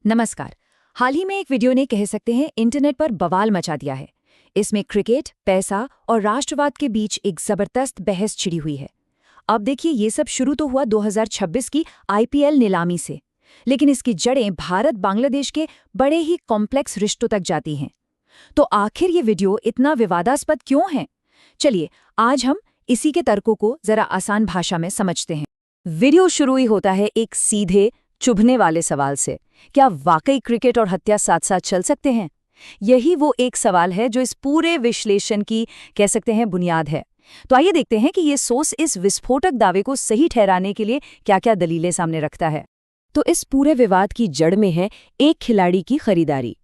नमस्कार। हाल ही में एक वीडियो ने कह सकते हैं इंटरनेट पर बवाल मचा दिया है। इसमें क्रिकेट, पैसा और राष्ट्रवाद के बीच एक जबरदस्त बहस छिड़ी हुई है। अब देखिए, ये सब शुरू तो हुआ 2026 की आईपीएल नीलामी से, लेकिन इसकी जड़ें भारत बांग्लादेश के बड़े ही कॉम्प्लेक्स रिश्तों तक जाती हैं। तो आखिर ये वीडियो इतना विवादास्पद क्यों है? चलिए, आज हम इसी के तर्कों को जरा आसान भाषा में समझते हैं। वीडियो शुरू ही होता है एक सीधे चुभने वाले सवाल से, क्या वाकई क्रिकेट और हत्या साथ साथ चल सकते हैं? यही वो एक सवाल है जो इस पूरे विश्लेषण की, कह सकते हैं, बुनियाद है। तो आइए देखते हैं कि ये सोर्स इस विस्फोटक दावे को सही ठहराने के लिए क्या-क्या दलीलें सामने रखता है। तो इस पूरे विवाद की जड़ में है एक खिलाड़ी की खरीदारी।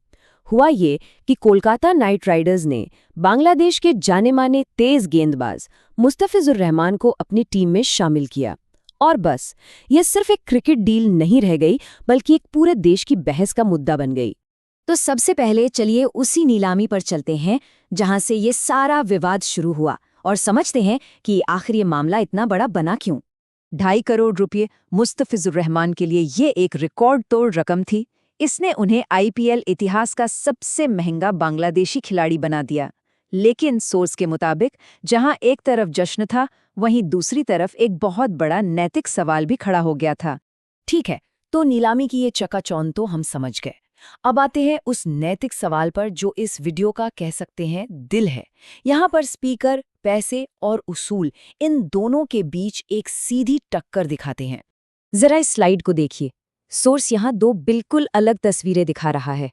हुआ ये कि कोलकाता नाइट राइडर्स ने बांग्लादेश के जाने-माने तेज गेंदबाज मुस्तफिजुर रहमान को अपनी टीम में शामिल किया। और बस, ये सिर्फ एक क्रिकेट डील नहीं रह गई, बल्कि एक पूरे देश की बहस का मुद्दा बन गई। तो सबसे पहले चलिए उसी नीलामी पर चलते हैं जहां से ये सारा विवाद शुरू हुआ और समझते हैं कि आखिर ये मामला इतना बड़ा बना क्यों। 2.5 करोड़ रुपये मुस्तफिजुर रहमान के लिए ये एक रिकॉर्ड तोड़ रकम थी। इसने उन्हें आईपीएल इतिहास का सबसे महंगा बांग्लादेशी खिलाड़ी बना दिया। लेकिन सोर्स के मुताबिक जहां एक तरफ जश्न था, वहीं दूसरी तरफ एक बहुत बड़ा नैतिक सवाल भी खड़ा हो गया था। ठीक है, तो नीलामी की ये चकाचौंध तो हम समझ गए। अब आते हैं उस नैतिक सवाल पर जो इस वीडियो का, कह सकते हैं, दिल है। यहाँ पर स्पीकर, पैसे और उसूल, इन दोनों के बीच एक सीधी टक्कर दिखाते हैं। जरा इस स्लाइड को देखिए। सोर्स यहाँ दो बिल्कुल अलग तस्वीरें दिखा रहा है।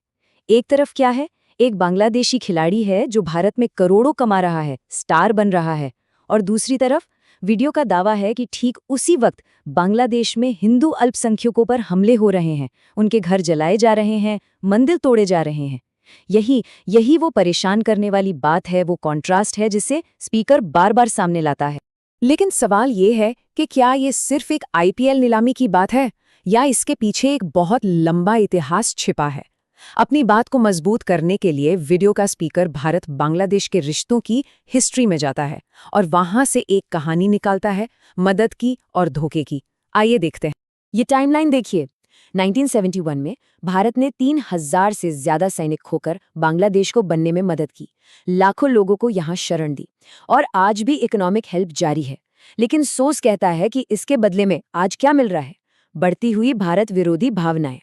एक तरफ क्या है? एक बांग्लादेशी खिलाड़ी है जो भारत में करोड़ों कमा रहा है, स्टार बन रहा है। और दूसरी तरफ वीडियो का दावा है कि ठीक उसी वक्त बांग्लादेश में हिंदू अल्पसंख्यकों पर हमले हो रहे हैं, उनके घर जलाए जा रहे हैं, मंदिर तोड़े जा रहे हैं। यही वो परेशान करने वाली बात है, वो कॉन्ट्रास्ट है जिसे स्पीकर बार बार सामने लाता है। लेकिन सवाल ये है कि क्या ये सिर्फ एक आईपीएल नीलामी की बात है या इसके पीछे एक बहुत लंबा इतिहास छिपा है? अपनी बात को मजबूत करने के लिए वीडियो का स्पीकर भारत बांग्लादेश के रिश्तों की हिस्ट्री में जाता है और वहां से एक कहानी निकालता है, मदद की और धोखे की। आइए देखते हैं। ये टाइमलाइन देखिए। 1971 में भारत ने 3000 से ज्यादा सैनिक खोकर बांग्लादेश को बनने में मदद की, लाखों लोगों को यहाँ शरण दी और आज भी इकोनॉमिक हेल्प जारी है। लेकिन सोर्स कहता है कि इसके बदले में आज क्या मिल रहा है? बढ़ती हुई भारत विरोधी भावनाएं।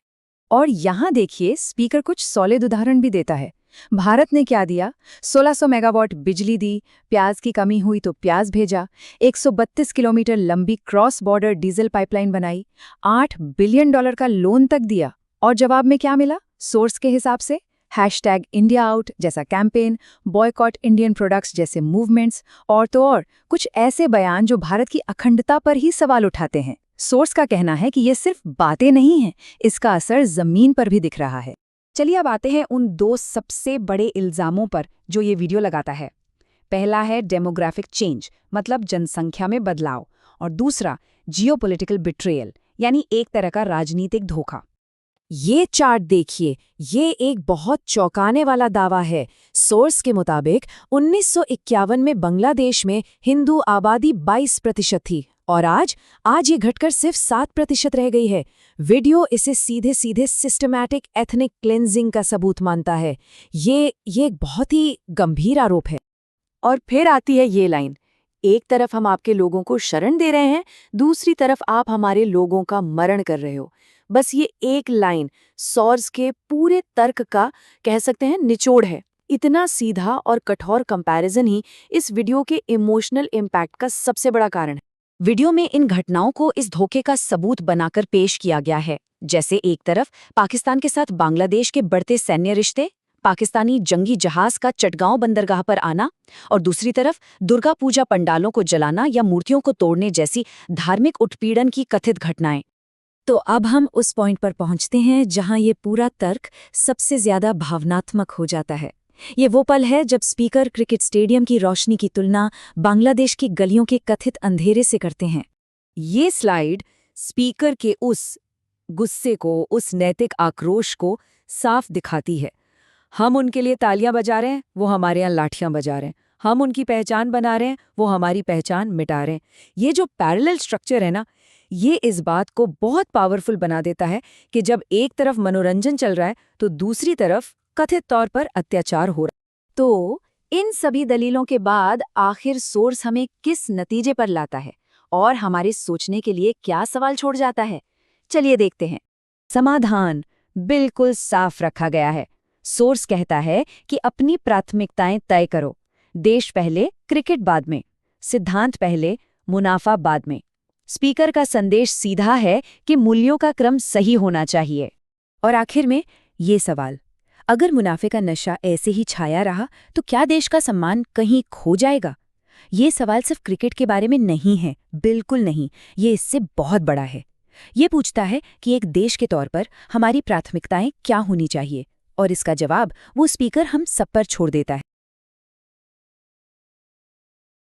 और यहाँ देखिए, स्पीकर कुछ सॉलिड उदाहरण भी देता है। भारत ने क्या दिया? 1600 मेगावाट बिजली दी, प्याज की कमी हुई तो प्याज भेजा, 132 किलोमीटर लंबी क्रॉस बॉर्डर डीजल पाइपलाइन बनाई, $8 बिलियन का लोन तक दिया। और जवाब में क्या मिला? सोर्स के हिसाब से #इंडिया आउट जैसा कैंपेन, बॉयकॉट इंडियन प्रोडक्ट्स जैसे मूवमेंट्स, और तो और कुछ ऐसे बयान जो भारत की अखंडता पर ही सवाल उठाते हैं। सोर्स का कहना है कि ये सिर्फ बातें नहीं हैं, इसका असर जमीन पर भी दिख रहा है। चलिए अब आते हैं उन दो सबसे बड़े इल्जामों पर जो ये वीडियो लगाता है। पहला है डेमोग्राफिक चेंज, मतलब जनसंख्या में बदलाव, और दूसरा जियोपॉलिटिकल बिट्रेयल, यानी एक तरह का राजनीतिक धोखा। ये चार्ट देखिए, ये एक बहुत चौंकाने वाला दावा है। सोर्स के मुताबिक 1951 में बांग्लादेश में हिंदू आबादी 22% थी और आज ये घटकर सिर्फ 7% रह गई है। वीडियो इसे सीधे सीधे सिस्टमैटिक एथनिक क्लेंजिंग का सबूत मानता है। ये एक बहुत ही गंभीर आरोप है। और फिर आती है ये लाइन, एक तरफ हम आपके लोगों को शरण दे रहे हैं, दूसरी तरफ आप हमारे लोगों का मरण कर रहे हो। बस ये एक लाइन सोर्स के पूरे तर्क का, कह सकते हैं, निचोड़ है। इतना सीधा और कठोर कंपैरिजन ही इस वीडियो के इमोशनल इम्पैक्ट का सबसे बड़ा कारण है। वीडियो में इन घटनाओं को इस धोखे का सबूत बनाकर पेश किया गया है। जैसे एक तरफ पाकिस्तान के साथ बांग्लादेश के बढ़ते सैन्य रिश्ते, पाकिस्तानी जंगी जहाज का चटगांव बंदरगाह पर आना, और दूसरी तरफ दुर्गा पूजा पंडालों को जलाना या मूर्तियों को तोड़ने जैसी धार्मिक उत्पीड़न की कथित घटनाएं। तो अब हम उस पॉइंट पर पहुंचते हैं जहां ये पूरा तर्क सबसे ज्यादा भावनात्मक हो जाता है। ये वो पल है जब स्पीकर क्रिकेट स्टेडियम की रोशनी की तुलना बांग्लादेश की गलियों के कथित अंधेरे से करते हैं। ये स्लाइड स्पीकर के उस गुस्से को, उस नैतिक आक्रोश को साफ दिखाती है। हम उनके लिए तालियां बजा रहे हैं, वो हमारे यहाँ लाठियां बजा रहे हैं। हम उनकी पहचान बना रहे हैं, वो हमारी पहचान मिटा रहे हैं। ये जो पैरेलल स्ट्रक्चर है ना, ये इस बात को बहुत पावरफुल बना देता है कि जब एक तरफ मनोरंजन चल रहा है तो दूसरी तरफ कथित तौर पर अत्याचार हो रहा है। तो इन सभी दलीलों के बाद आखिर सोर्स हमें किस नतीजे पर लाता है और हमारे सोचने के लिए क्या सवाल छोड़ जाता है, चलिए देखते हैं। समाधान बिल्कुल साफ रखा गया है। सोर्स कहता है कि अपनी प्राथमिकताएं तय करो। देश पहले, क्रिकेट बाद में। सिद्धांत पहले, मुनाफा बाद में। स्पीकर का संदेश सीधा है कि मूल्यों का क्रम सही होना चाहिए। और आखिर में ये सवाल, अगर मुनाफे का नशा ऐसे ही छाया रहा तो क्या देश का सम्मान कहीं खो जाएगा? ये सवाल सिर्फ क्रिकेट के बारे में नहीं है, बिल्कुल नहीं। ये इससे बहुत बड़ा है। ये पूछता है कि एक देश के तौर पर हमारी प्राथमिकताएं क्या होनी चाहिए, और इसका जवाब वो स्पीकर हम सब पर छोड़ देता है।